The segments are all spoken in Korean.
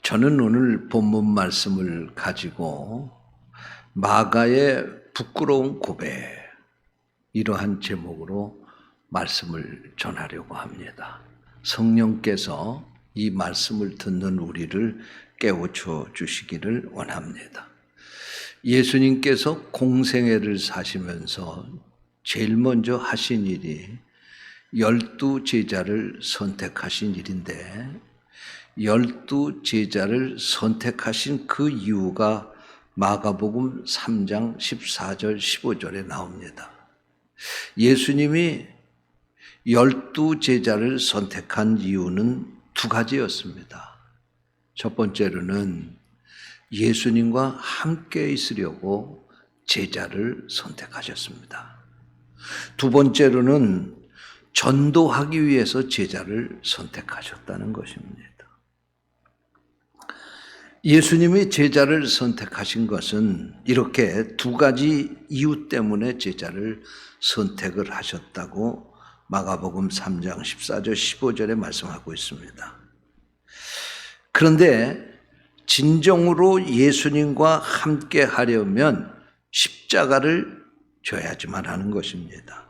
저는 오늘 본문 말씀을 가지고 마가의 부끄러운 고백, 이러한 제목으로 말씀을 전하려고 합니다. 성령께서 이 말씀을 듣는 우리를 깨우쳐 주시기를 원합니다. 예수님께서 공생애를 사시면서 제일 먼저 하신 일이 12 제자를 선택하신 일인데, 12 제자를 선택하신 그 이유가 마가복음 3장 14절 15절에 나옵니다. 예수님이 12 제자를 선택한 이유는 두 가지였습니다. 첫 번째로는 예수님과 함께 있으려고 제자를 선택하셨습니다. 두 번째로는 전도하기 위해서 제자를 선택하셨다는 것입니다. 예수님이 제자를 선택하신 것은 이렇게 두 가지 이유 때문에 제자를 선택을 하셨다고 마가복음 3장 14절 15절에 말씀하고 있습니다. 그런데 진정으로 예수님과 함께 하려면 십자가를 져야지만 하는 것입니다.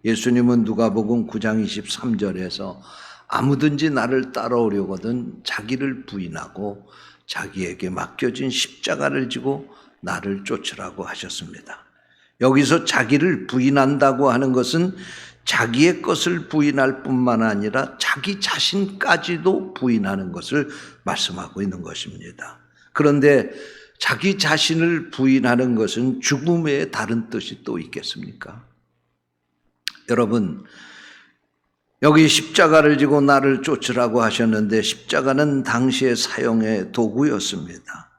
예수님은 누가복음 9장 23절에서 아무든지 나를 따라오려거든 자기를 부인하고 자기에게 맡겨진 십자가를 지고 나를 쫓으라고 하셨습니다. 여기서 자기를 부인한다고 하는 것은 자기의 것을 부인할 뿐만 아니라 자기 자신까지도 부인하는 것을 말씀하고 있는 것입니다. 그런데 자기 자신을 부인하는 것은 죽음 외에 다른 뜻이 또 있겠습니까? 여러분, 여기 십자가를 지고 나를 쫓으라고 하셨는데 십자가는 당시의 사용의 도구였습니다.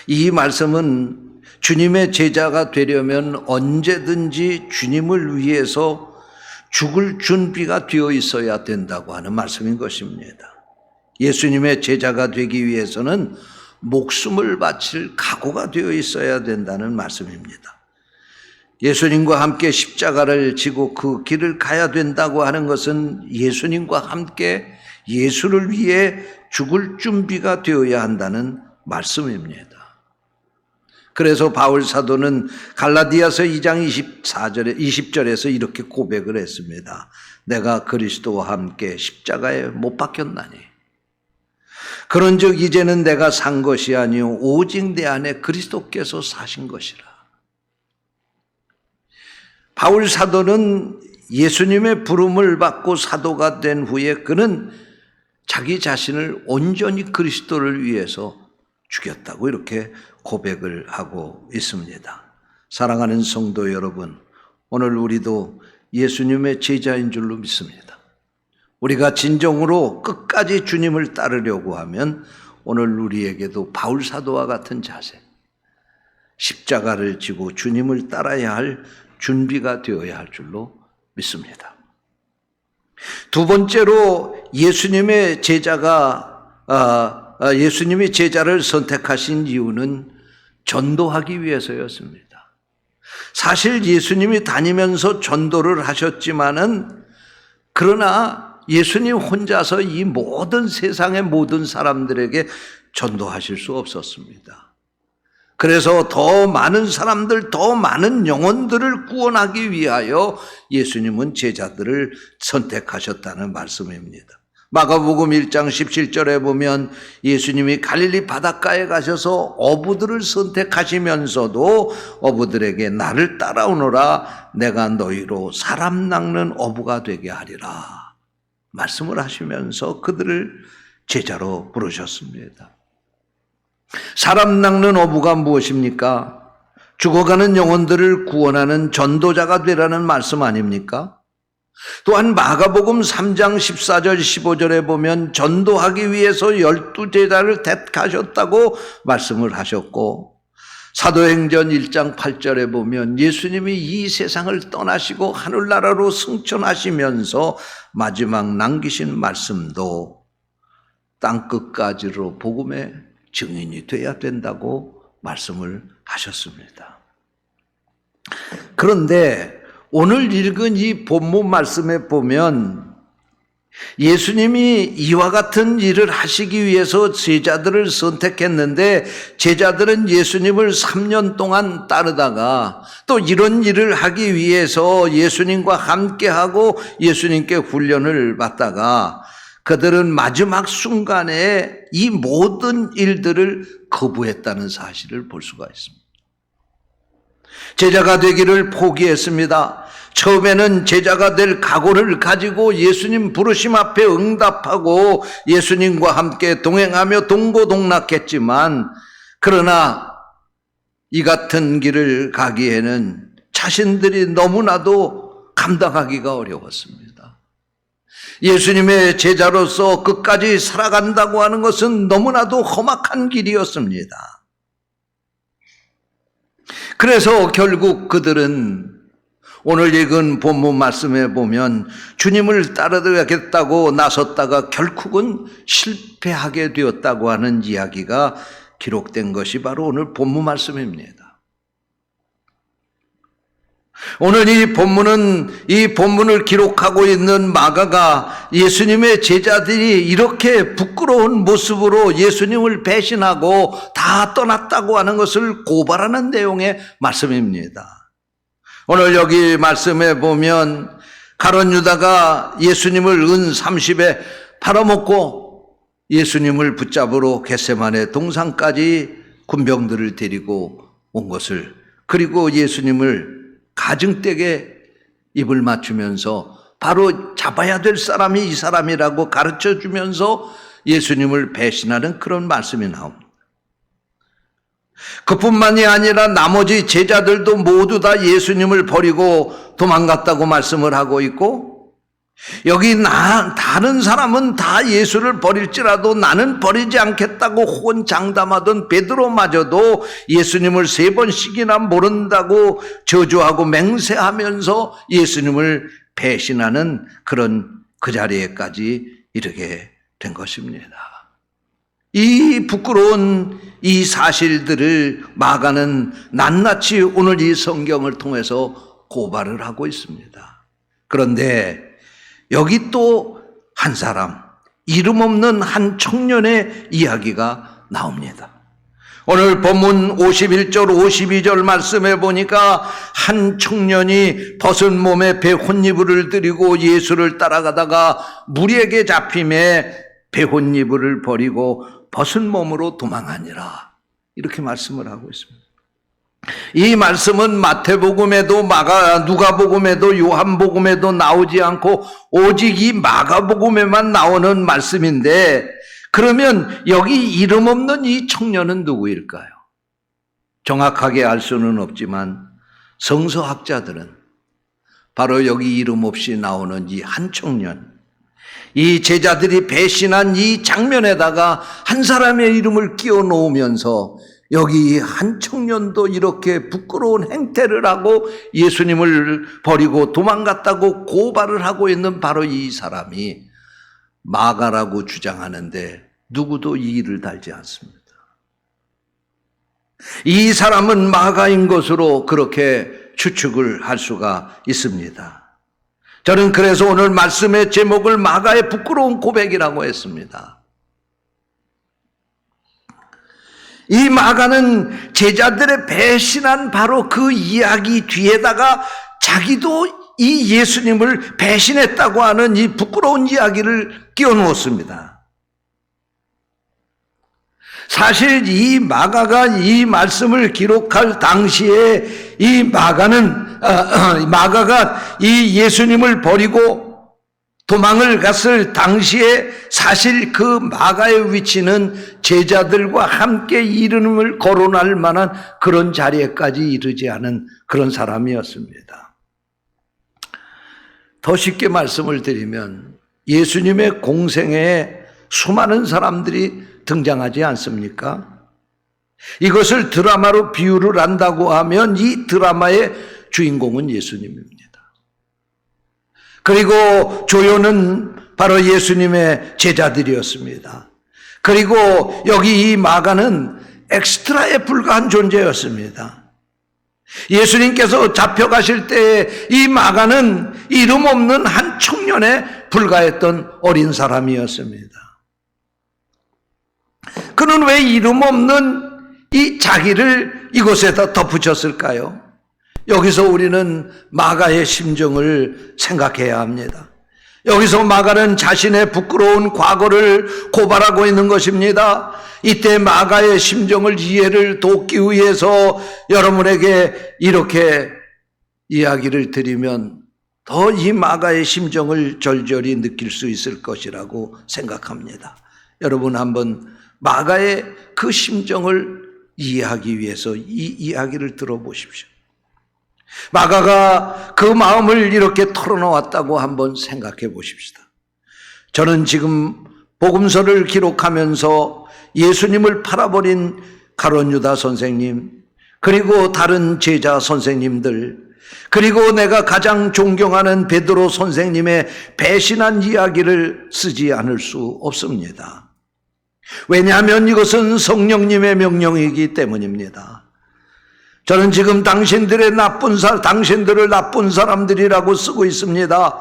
이 말씀은 주님의 제자가 되려면 언제든지 주님을 위해서 죽을 준비가 되어 있어야 된다고 하는 말씀인 것입니다. 예수님의 제자가 되기 위해서는 목숨을 바칠 각오가 되어 있어야 된다는 말씀입니다. 예수님과 함께 십자가를 지고 그 길을 가야 된다고 하는 것은 예수님과 함께 예수를 위해 죽을 준비가 되어야 한다는 말씀입니다. 그래서 바울 사도는 갈라디아서 2장 20절에서 이렇게 고백을 했습니다. 내가 그리스도와 함께 십자가에 못 박혔나니 그런즉 이제는 내가 산 것이 아니요 오직 내 안에 그리스도께서 사신 것이라. 바울 사도는 예수님의 부름을 받고 사도가 된 후에 그는 자기 자신을 온전히 그리스도를 위해서 죽였다고 이렇게 고백을 하고 있습니다. 사랑하는 성도 여러분, 오늘 우리도 예수님의 제자인 줄로 믿습니다. 우리가 진정으로 끝까지 주님을 따르려고 하면 오늘 우리에게도 바울 사도와 같은 자세, 십자가를 지고 주님을 따라야 할 준비가 되어야 할 줄로 믿습니다. 두 번째로 예수님이 제자를 선택하신 이유는 전도하기 위해서였습니다. 사실 예수님이 다니면서 전도를 하셨지만은 그러나 예수님 혼자서 이 모든 세상의 모든 사람들에게 전도하실 수 없었습니다. 그래서 더 많은 사람들, 더 많은 영혼들을 구원하기 위하여 예수님은 제자들을 선택하셨다는 말씀입니다. 마가복음 1장 17절에 보면 예수님이 갈릴리 바닷가에 가셔서 어부들을 선택하시면서도 어부들에게 나를 따라오너라 내가 너희로 사람 낚는 어부가 되게 하리라 말씀을 하시면서 그들을 제자로 부르셨습니다. 사람 낚는 어부가 무엇입니까? 죽어가는 영혼들을 구원하는 전도자가 되라는 말씀 아닙니까? 또한 마가복음 3장 14절 15절에 보면 전도하기 위해서 12 제자를 택하셨다고 말씀을 하셨고, 사도행전 1장 8절에 보면 예수님이 이 세상을 떠나시고 하늘나라로 승천하시면서 마지막 남기신 말씀도 땅끝까지로 복음의 증인이 돼야 된다고 말씀을 하셨습니다. 그런데 오늘 읽은 이 본문 말씀에 보면 예수님이 이와 같은 일을 하시기 위해서 제자들을 선택했는데 제자들은 예수님을 3년 동안 따르다가 또 이런 일을 하기 위해서 예수님과 함께하고 예수님께 훈련을 받다가 그들은 마지막 순간에 이 모든 일들을 거부했다는 사실을 볼 수가 있습니다. 제자가 되기를 포기했습니다. 처음에는 제자가 될 각오를 가지고 예수님 부르심 앞에 응답하고 예수님과 함께 동행하며 동고동락했지만 그러나 이 같은 길을 가기에는 자신들이 너무나도 감당하기가 어려웠습니다. 예수님의 제자로서 끝까지 살아간다고 하는 것은 너무나도 험악한 길이었습니다. 그래서 결국 그들은 오늘 읽은 본문 말씀에 보면 주님을 따르겠다고 나섰다가 결국은 실패하게 되었다고 하는 이야기가 기록된 것이 바로 오늘 본문 말씀입니다. 오늘 이 본문을 기록하고 있는 마가가 예수님의 제자들이 이렇게 부끄러운 모습으로 예수님을 배신하고 다 떠났다고 하는 것을 고발하는 내용의 말씀입니다. 오늘 여기 말씀에 보면 가룟 유다가 예수님을 은 30에 팔아먹고 예수님을 붙잡으러 겟세마네 동산까지 군병들을 데리고 온 것을, 그리고 예수님을 가증되게 입을 맞추면서 바로 잡아야 될 사람이 이 사람이라고 가르쳐 주면서 예수님을 배신하는 그런 말씀이 나옵니다. 그뿐만이 아니라 나머지 제자들도 모두 다 예수님을 버리고 도망갔다고 말씀을 하고 있고, 여기 다른 사람은 다 예수를 버릴지라도 나는 버리지 않겠다고 호언장담하던 베드로마저도 예수님을 3번씩이나 모른다고 저주하고 맹세하면서 예수님을 배신하는 그런 그 자리에까지 이르게 된 것입니다. 이 부끄러운 이 사실들을 마가는 낱낱이 오늘 이 성경을 통해서 고발을 하고 있습니다. 그런데 여기 또 한 사람, 이름 없는 한 청년의 이야기가 나옵니다. 오늘 본문 51절 52절 말씀에 보니까 한 청년이 벗은 몸에 배 혼이불을 들이고 예수를 따라가다가 무리에게 잡힘에 배 혼이불을 버리고 벗은 몸으로 도망하니라, 이렇게 말씀을 하고 있습니다. 이 말씀은 마태복음에도 누가복음에도 요한복음에도 나오지 않고 오직 이 마가복음에만 나오는 말씀인데, 그러면 여기 이름 없는 이 청년은 누구일까요? 정확하게 알 수는 없지만 성서학자들은 바로 여기 이름 없이 나오는 이 한 청년, 이 제자들이 배신한 이 장면에다가 한 사람의 이름을 끼워 놓으면서 여기 한 청년도 이렇게 부끄러운 행태를 하고 예수님을 버리고 도망갔다고 고발을 하고 있는 바로 이 사람이 마가라고 주장하는데 누구도 이 일을 달지 않습니다. 이 사람은 마가인 것으로 그렇게 추측을 할 수가 있습니다. 저는 그래서 오늘 말씀의 제목을 마가의 부끄러운 고백이라고 했습니다. 이 마가는 제자들의 배신한 바로 그 이야기 뒤에다가 자기도 이 예수님을 배신했다고 하는 이 부끄러운 이야기를 끼워 넣었습니다. 사실 이 마가가 이 말씀을 기록할 당시에 이 마가가 이 예수님을 버리고 도망을 갔을 당시에 사실 그 마가의 위치는 제자들과 함께 이름을 거론할 만한 그런 자리에까지 이르지 않은 그런 사람이었습니다. 더 쉽게 말씀을 드리면 예수님의 공생애에 수많은 사람들이 등장하지 않습니까? 이것을 드라마로 비유를 한다고 하면 이 드라마의 주인공은 예수님입니다. 그리고 조연은 바로 예수님의 제자들이었습니다. 그리고 여기 이 마가는 엑스트라에 불과한 존재였습니다. 예수님께서 잡혀가실 때 이 마가는 이름 없는 한 청년의 불과했던 어린 사람이었습니다. 그는 왜 이름 없는 이 자기를 이곳에다 덧붙였을까요? 여기서 우리는 마가의 심정을 생각해야 합니다. 여기서 마가는 자신의 부끄러운 과거를 고발하고 있는 것입니다. 이때 마가의 심정을 이해를 돕기 위해서 여러분에게 이렇게 이야기를 드리면 더 이 마가의 심정을 절절히 느낄 수 있을 것이라고 생각합니다. 여러분 한번 마가의 그 심정을 이해하기 위해서 이 이야기를 들어보십시오. 마가가 그 마음을 이렇게 털어놓았다고 한번 생각해 보십시다. 저는 지금 복음서를 기록하면서 예수님을 팔아버린 가룟 유다 선생님, 그리고 다른 제자 선생님들, 그리고 내가 가장 존경하는 베드로 선생님의 배신한 이야기를 쓰지 않을 수 없습니다. 왜냐하면 이것은 성령님의 명령이기 때문입니다. 저는 지금 당신들을 나쁜 사람들이라고 쓰고 있습니다.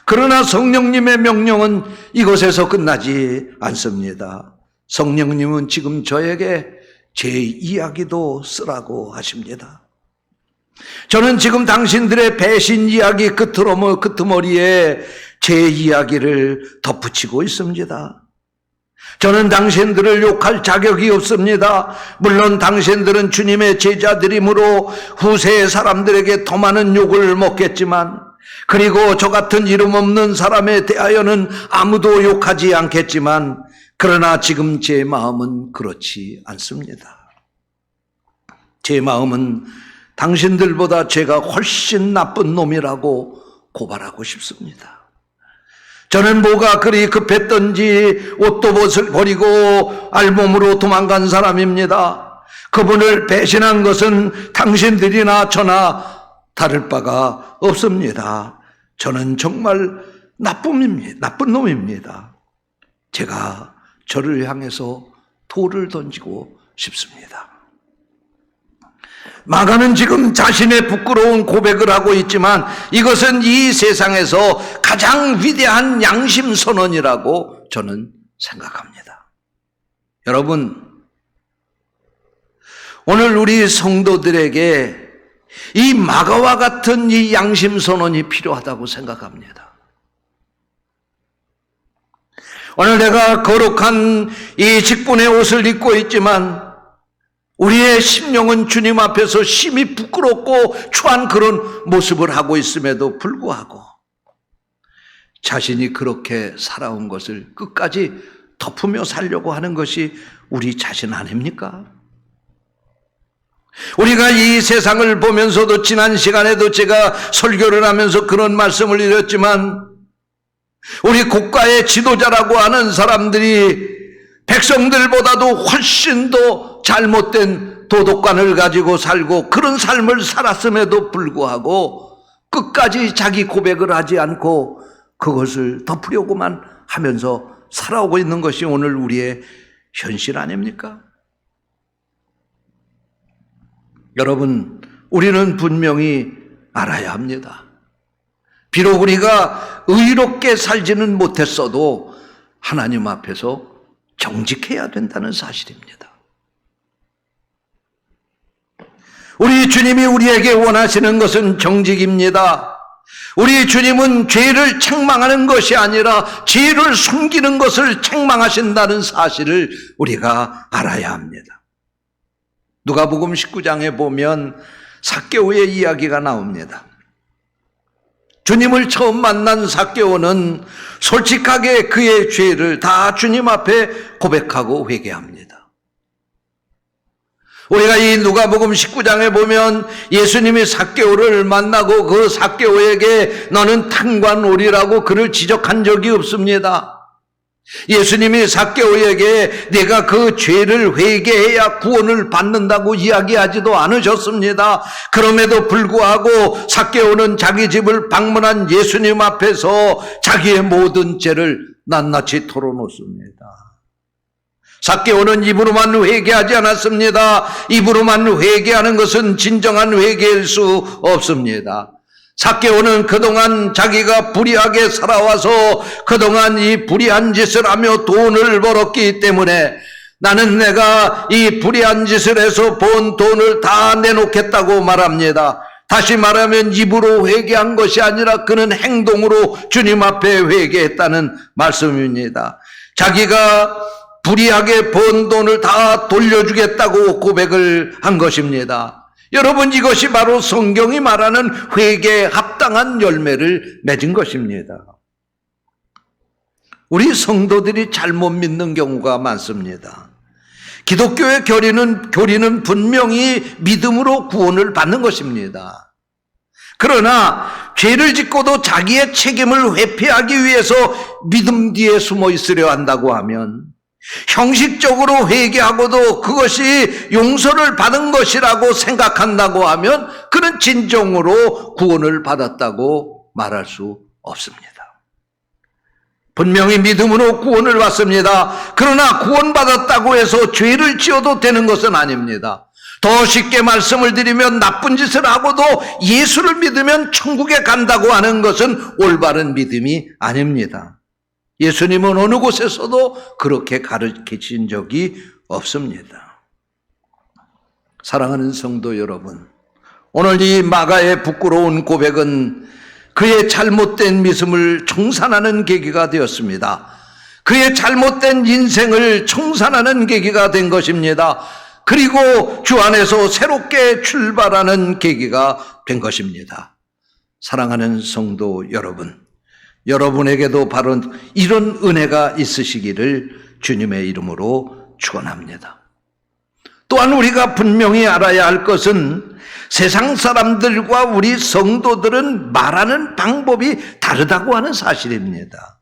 그러나 성령님의 명령은 이것에서 끝나지 않습니다. 성령님은 지금 저에게 제 이야기도 쓰라고 하십니다. 저는 지금 당신들의 배신 이야기 끄트머리에 제 이야기를 덧붙이고 있습니다. 저는 당신들을 욕할 자격이 없습니다. 물론 당신들은 주님의 제자들이므로 후세의 사람들에게 더 많은 욕을 먹겠지만, 그리고 저 같은 이름 없는 사람에 대하여는 아무도 욕하지 않겠지만, 그러나 지금 제 마음은 그렇지 않습니다. 제 마음은 당신들보다 제가 훨씬 나쁜 놈이라고 고발하고 싶습니다. 저는 뭐가 그리 급했던지 옷도 버리고 알몸으로 도망간 사람입니다. 그분을 배신한 것은 당신들이나 저나 다를 바가 없습니다. 저는 정말 나쁜 놈입니다. 제가 저를 향해서 돌을 던지고 싶습니다. 마가는 지금 자신의 부끄러운 고백을 하고 있지만 이것은 이 세상에서 가장 위대한 양심 선언이라고 저는 생각합니다. 여러분, 오늘 우리 성도들에게 이 마가와 같은 이 양심 선언이 필요하다고 생각합니다. 오늘 내가 거룩한 이 직분의 옷을 입고 있지만 우리의 심령은 주님 앞에서 심히 부끄럽고 추한 그런 모습을 하고 있음에도 불구하고 자신이 그렇게 살아온 것을 끝까지 덮으며 살려고 하는 것이 우리 자신 아닙니까? 우리가 이 세상을 보면서도 지난 시간에도 제가 설교를 하면서 그런 말씀을 드렸지만 우리 국가의 지도자라고 하는 사람들이 백성들보다도 훨씬 더 잘못된 도덕관을 가지고 살고 그런 삶을 살았음에도 불구하고 끝까지 자기 고백을 하지 않고 그것을 덮으려고만 하면서 살아오고 있는 것이 오늘 우리의 현실 아닙니까? 여러분, 우리는 분명히 알아야 합니다. 비록 우리가 의롭게 살지는 못했어도 하나님 앞에서 정직해야 된다는 사실입니다. 우리 주님이 우리에게 원하시는 것은 정직입니다. 우리 주님은 죄를 책망하는 것이 아니라 죄를 숨기는 것을 책망하신다는 사실을 우리가 알아야 합니다. 누가복음 19장에 보면 삭개오의 이야기가 나옵니다. 주님을 처음 만난 삭개오는 솔직하게 그의 죄를 다 주님 앞에 고백하고 회개합니다. 우리가 이 누가복음 19장에 보면 예수님이 삭개오를 만나고 그 삭개오에게 너는 탄관오리라고 그를 지적한 적이 없습니다. 예수님이 삭개오에게 내가 그 죄를 회개해야 구원을 받는다고 이야기하지도 않으셨습니다. 그럼에도 불구하고 삭개오는 자기 집을 방문한 예수님 앞에서 자기의 모든 죄를 낱낱이 털어놓습니다. 삭개오는 입으로만 회개하지 않았습니다. 입으로만 회개하는 것은 진정한 회개일 수 없습니다. 삭개오는 그동안 자기가 불의하게 살아와서 그동안 이 불의한 짓을 하며 돈을 벌었기 때문에 나는 내가 이 불의한 짓을 해서 번 돈을 다 내놓겠다고 말합니다. 다시 말하면 입으로 회개한 것이 아니라 그는 행동으로 주님 앞에 회개했다는 말씀입니다. 자기가 불의하게 번 돈을 다 돌려주겠다고 고백을 한 것입니다. 여러분, 이것이 바로 성경이 말하는 회개에 합당한 열매를 맺은 것입니다. 우리 성도들이 잘못 믿는 경우가 많습니다. 기독교의 교리는 분명히 믿음으로 구원을 받는 것입니다. 그러나 죄를 짓고도 자기의 책임을 회피하기 위해서 믿음 뒤에 숨어 있으려 한다고 하면, 형식적으로 회개하고도 그것이 용서를 받은 것이라고 생각한다고 하면 그는 진정으로 구원을 받았다고 말할 수 없습니다. 분명히 믿음으로 구원을 받습니다. 그러나 구원받았다고 해서 죄를 지어도 되는 것은 아닙니다. 더 쉽게 말씀을 드리면 나쁜 짓을 하고도 예수를 믿으면 천국에 간다고 하는 것은 올바른 믿음이 아닙니다. 예수님은 어느 곳에서도 그렇게 가르치신 적이 없습니다. 사랑하는 성도 여러분, 오늘 이 마가의 부끄러운 고백은 그의 잘못된 믿음을 청산하는 계기가 되었습니다. 그의 잘못된 인생을 청산하는 계기가 된 것입니다. 그리고 주 안에서 새롭게 출발하는 계기가 된 것입니다. 사랑하는 성도 여러분, 여러분에게도 바로 이런 은혜가 있으시기를 주님의 이름으로 축원합니다. 또한 우리가 분명히 알아야 할 것은 세상 사람들과 우리 성도들은 말하는 방법이 다르다고 하는 사실입니다.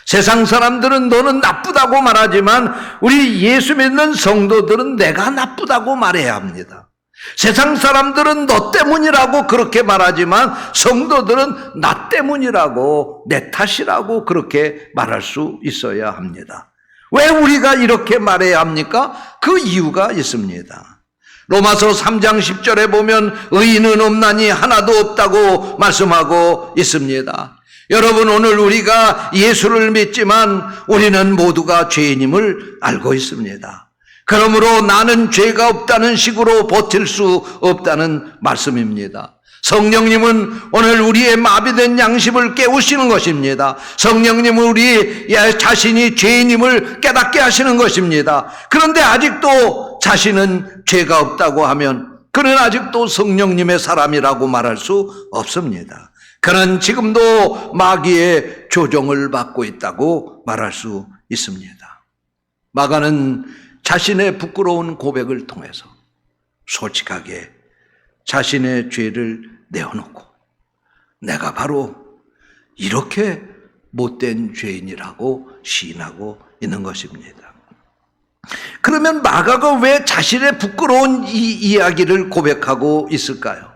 세상 사람들은 너는 나쁘다고 말하지만 우리 예수 믿는 성도들은 내가 나쁘다고 말해야 합니다. 세상 사람들은 너 때문이라고 그렇게 말하지만 성도들은 나 때문이라고, 내 탓이라고 그렇게 말할 수 있어야 합니다. 왜 우리가 이렇게 말해야 합니까? 그 이유가 있습니다. 로마서 3장 10절에 보면 의인은 없나니 하나도 없다고 말씀하고 있습니다. 여러분, 오늘 우리가 예수를 믿지만 우리는 모두가 죄인임을 알고 있습니다. 그러므로 나는 죄가 없다는 식으로 버틸 수 없다는 말씀입니다. 성령님은 오늘 우리의 마비된 양심을 깨우시는 것입니다. 성령님은 우리 자신이 죄인임을 깨닫게 하시는 것입니다. 그런데 아직도 자신은 죄가 없다고 하면 그는 아직도 성령님의 사람이라고 말할 수 없습니다. 그는 지금도 마귀의 조종을 받고 있다고 말할 수 있습니다. 마가는 자신의 부끄러운 고백을 통해서 솔직하게 자신의 죄를 내어놓고 내가 바로 이렇게 못된 죄인이라고 시인하고 있는 것입니다. 그러면 마가가 왜 자신의 부끄러운 이 이야기를 고백하고 있을까요?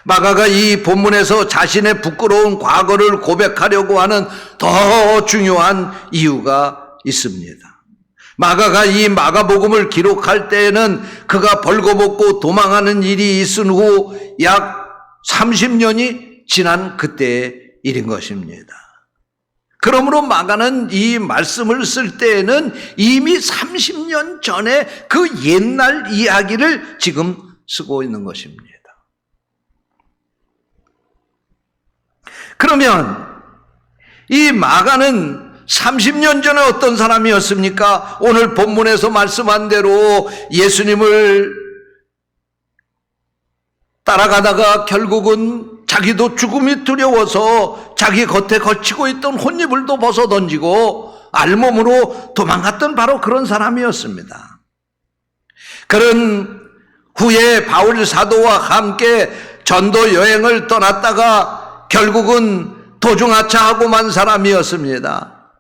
마가가 이 본문에서 자신의 부끄러운 과거를 고백하려고 하는 더 중요한 이유가 있습니다. 마가가 이 마가복음을 기록할 때에는 그가 벌거벗고 도망하는 일이 있은 후 약 30년이 지난 그때의 일인 것입니다. 그러므로 마가는 이 말씀을 쓸 때에는 이미 30년 전에 그 옛날 이야기를 지금 쓰고 있는 것입니다. 그러면 이 마가는 30년 전에 어떤 사람이었습니까? 오늘 본문에서 말씀한 대로 예수님을 따라가다가 결국은 자기도 죽음이 두려워서 자기 겉에 걸치고 있던 혼이불도 벗어 던지고 알몸으로 도망갔던 바로 그런 사람이었습니다. 그런 후에 바울 사도와 함께 전도 여행을 떠났다가 결국은 도중하차하고 만 사람이었습니다.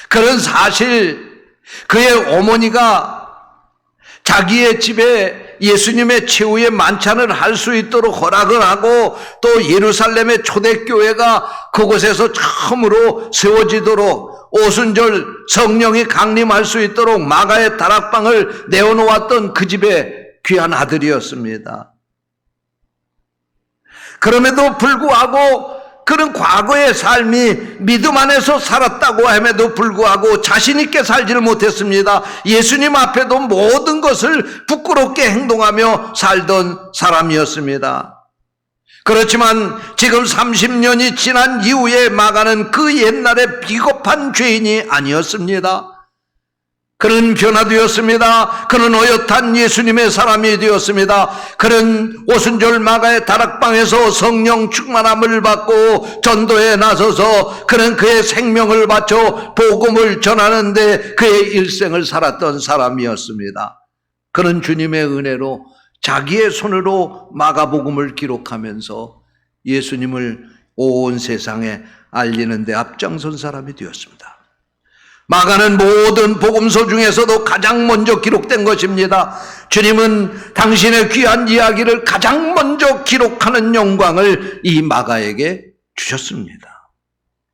그런 사실, 그의 어머니가 자기의 집에 예수님의 최후의 만찬을 할 수 있도록 허락을 하고 또 예루살렘의 초대교회가 그곳에서 처음으로 세워지도록 오순절 성령이 강림할 수 있도록 마가의 다락방을 내어놓았던 그 집의 귀한 아들이었습니다. 그럼에도 불구하고 그는 과거의 삶이 믿음 안에서 살았다고 함에도 불구하고 자신 있게 살지를 못했습니다. 예수님 앞에도 모든 것을 부끄럽게 행동하며 살던 사람이었습니다. 그렇지만 지금 30년이 지난 이후에 마가는 그 옛날의 비겁한 죄인이 아니었습니다. 그는 변화되었습니다. 그는 어엿한 예수님의 사람이 되었습니다. 그는 오순절 마가의 다락방에서 성령 충만함을 받고 전도에 나서서 그는 그의 생명을 바쳐 복음을 전하는데 그의 일생을 살았던 사람이었습니다. 그는 주님의 은혜로 자기의 손으로 마가복음을 기록하면서 예수님을 온 세상에 알리는 데 앞장선 사람이 되었습니다. 마가는 모든 복음서 중에서도 가장 먼저 기록된 것입니다. 주님은 당신의 귀한 이야기를 가장 먼저 기록하는 영광을 이 마가에게 주셨습니다.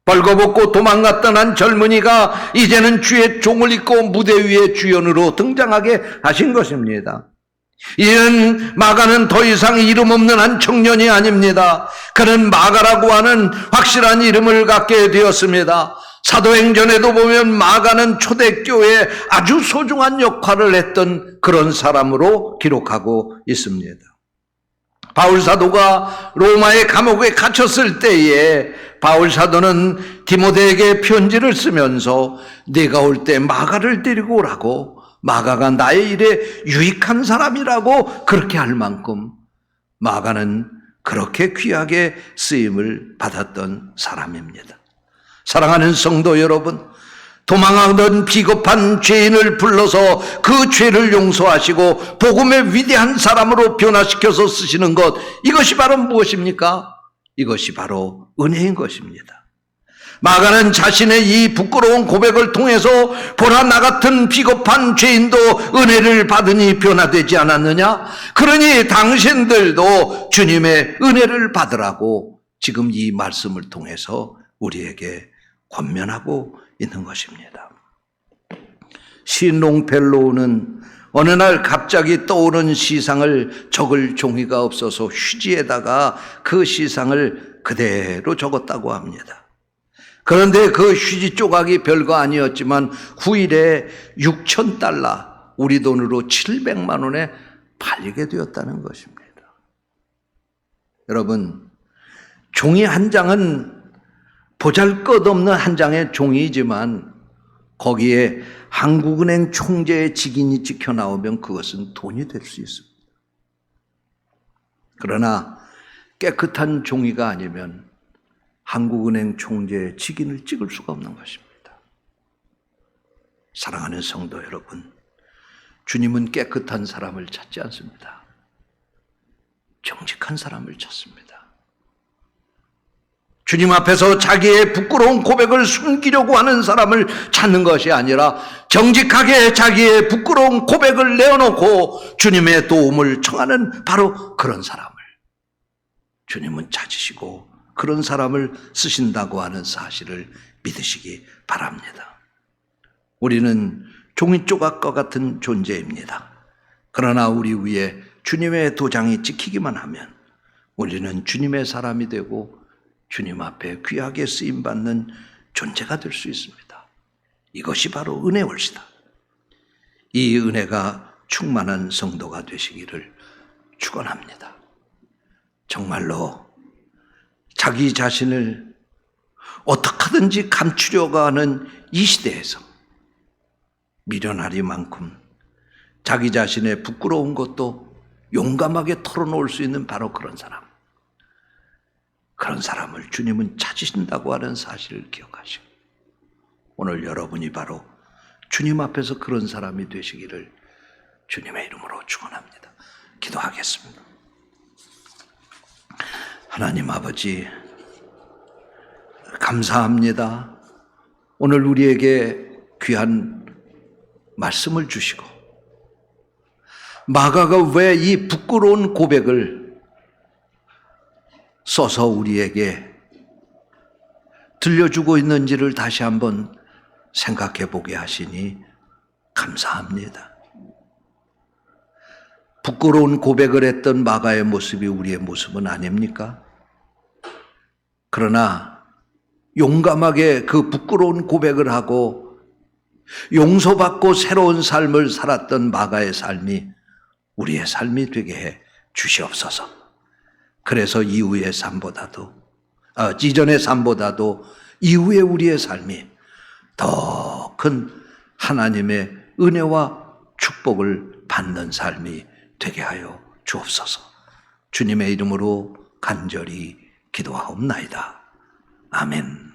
벌거벗고 도망갔던 한 젊은이가 이제는 주의 종을 입고 무대 위에 주연으로 등장하게 하신 것입니다. 이는 마가는 더 이상 이름 없는 한 청년이 아닙니다. 그는 마가라고 하는 확실한 이름을 갖게 되었습니다. 사도행전에도 보면 마가는 초대교회에 아주 소중한 역할을 했던 그런 사람으로 기록하고 있습니다. 바울사도가 로마의 감옥에 갇혔을 때에 바울사도는 디모데에게 편지를 쓰면서 네가 올 때 마가를 데리고 오라고, 마가가 나의 일에 유익한 사람이라고 그렇게 할 만큼 마가는 그렇게 귀하게 쓰임을 받았던 사람입니다. 사랑하는 성도 여러분, 도망하던 비겁한 죄인을 불러서 그 죄를 용서하시고 복음의 위대한 사람으로 변화시켜서 쓰시는 것, 이것이 바로 무엇입니까? 이것이 바로 은혜인 것입니다. 마가는 자신의 이 부끄러운 고백을 통해서 보라 나 같은 비겁한 죄인도 은혜를 받으니 변화되지 않았느냐? 그러니 당신들도 주님의 은혜를 받으라고 지금 이 말씀을 통해서 우리에게 권면하고 있는 것입니다. 시인 롱펠로우는 어느 날 갑자기 떠오른 시상을 적을 종이가 없어서 휴지에다가 그 시상을 그대로 적었다고 합니다. 그런데 그 휴지 조각이 별거 아니었지만 후일에 6,000달러, 우리 돈으로 700만 원에 팔리게 되었다는 것입니다. 여러분, 종이 한 장은 보잘것없는 한 장의 종이지만 거기에 한국은행 총재의 직인이 찍혀 나오면 그것은 돈이 될 수 있습니다. 그러나 깨끗한 종이가 아니면 한국은행 총재의 직인을 찍을 수가 없는 것입니다. 사랑하는 성도 여러분, 주님은 깨끗한 사람을 찾지 않습니다. 정직한 사람을 찾습니다. 주님 앞에서 자기의 부끄러운 고백을 숨기려고 하는 사람을 찾는 것이 아니라 정직하게 자기의 부끄러운 고백을 내어놓고 주님의 도움을 청하는 바로 그런 사람을 주님은 찾으시고 그런 사람을 쓰신다고 하는 사실을 믿으시기 바랍니다. 우리는 종이 조각과 같은 존재입니다. 그러나 우리 위에 주님의 도장이 찍히기만 하면 우리는 주님의 사람이 되고 주님 앞에 귀하게 쓰임받는 존재가 될 수 있습니다. 이것이 바로 은혜올시다. 이 은혜가 충만한 성도가 되시기를 축원합니다. 정말로 자기 자신을 어떻게 하든지 감추려고 하는 이 시대에서 미련하리만큼 자기 자신의 부끄러운 것도 용감하게 털어놓을 수 있는 바로 그런 사람을 주님은 찾으신다고 하는 사실을 기억하시고 오늘 여러분이 바로 주님 앞에서 그런 사람이 되시기를 주님의 이름으로 축원합니다. 기도하겠습니다. 하나님 아버지, 감사합니다. 오늘 우리에게 귀한 말씀을 주시고 마가가 왜 이 부끄러운 고백을 써서 우리에게 들려주고 있는지를 다시 한번 생각해 보게 하시니 감사합니다. 부끄러운 고백을 했던 마가의 모습이 우리의 모습은 아닙니까? 그러나 용감하게 그 부끄러운 고백을 하고 용서받고 새로운 삶을 살았던 마가의 삶이 우리의 삶이 되게 해 주시옵소서. 그래서 이후의 삶보다도 이전의 삶보다도 이후의 우리의 삶이 더 큰 하나님의 은혜와 축복을 받는 삶이 되게 하여 주옵소서. 주님의 이름으로 간절히 기도하옵나이다. 아멘.